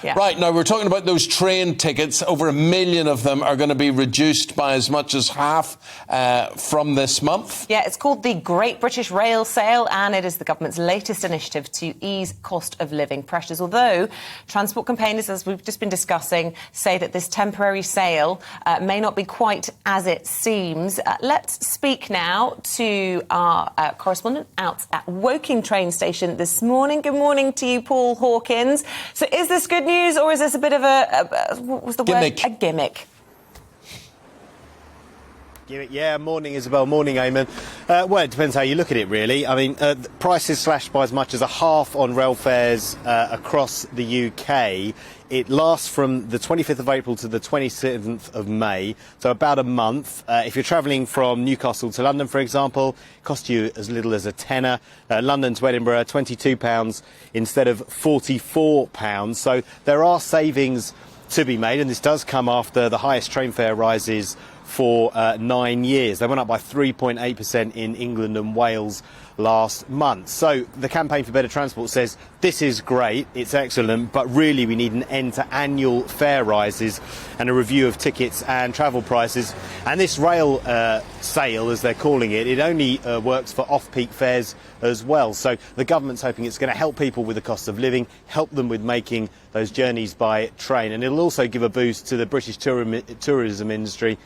Yeah. Right, now we're talking about those train tickets. Over 1 million of them are going to be reduced by as much as half from this month. Yeah, it's called the Great British Rail Sale, and it is the government's latest initiative to ease cost of living pressures. Although transport campaigners, as we've just been discussing, say that this temporary sale may not be quite as it seems. Let's speak now to our correspondent out at Woking train station this morning. Good morning to you, Paul Hawkins. So is this good news, or is this a bit of what was the gimmick. word? A gimmick. Yeah, morning, Isabel. Morning, Eamon. Well, it depends how you look at it, really. I mean, prices slashed by as much as a half on rail fares across the UK. It lasts from the 25th of April to the 27th of May, so about a month. If you're travelling from Newcastle to London, for example, it costs you as little as a tenner. London to Edinburgh, £22 instead of £44. So there are savings to be made, and this does come after the highest train fare rises for 9 years. They went up by 3.8% in England and Wales last month. So the Campaign for Better Transport says this is great, it's excellent, but really we need an end to annual fare rises and a review of tickets and travel prices. And this rail sale, as they're calling it, it only works for off-peak fares as well. So the government's hoping it's going to help people with the cost of living, help them with making those journeys by train, and it'll also give a boost to the British tourism industry,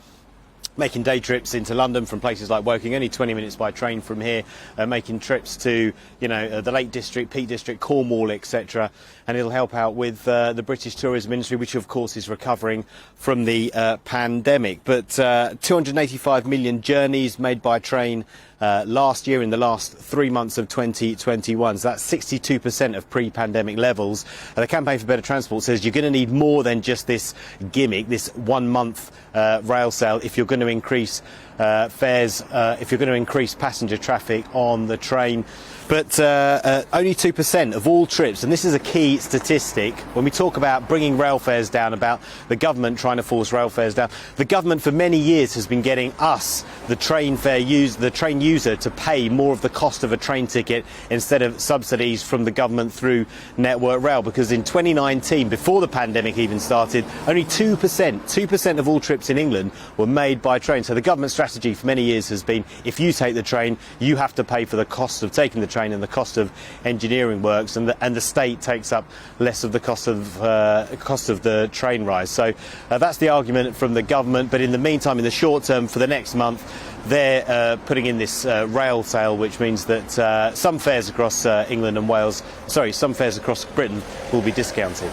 making day trips into London from places like Woking, only 20 minutes by train from here, making trips to, the Lake District, Peak District, Cornwall, etc. And it'll help out with the British tourism industry, which of course is recovering from the pandemic. But 285 million journeys made by train last year in the last 3 months of 2021. So that's 62% of pre-pandemic levels. The Campaign for Better Transport says you're going to need more than just this gimmick, this 1 month rail sale, if you're going to increase fares, if you're going to increase passenger traffic on the train. But only 2% of all trips, and this is a key statistic when we talk about bringing rail fares down, about the government trying to force rail fares down. The government for many years has been getting us, the train user, to pay more of the cost of a train ticket instead of subsidies from the government through Network Rail, because in 2019, before the pandemic even started, only 2% of all trips in England were made by train. So the government strategy for many years has been, if you take the train, you have to pay for the cost of taking the train and the cost of engineering works, and the state takes up less of the cost of the train rise. So that's the argument from the government. But in the meantime, in the short term, for the next month, they're putting in this rail sale, which means that some fares across England and Wales, some fares across Britain will be discounted.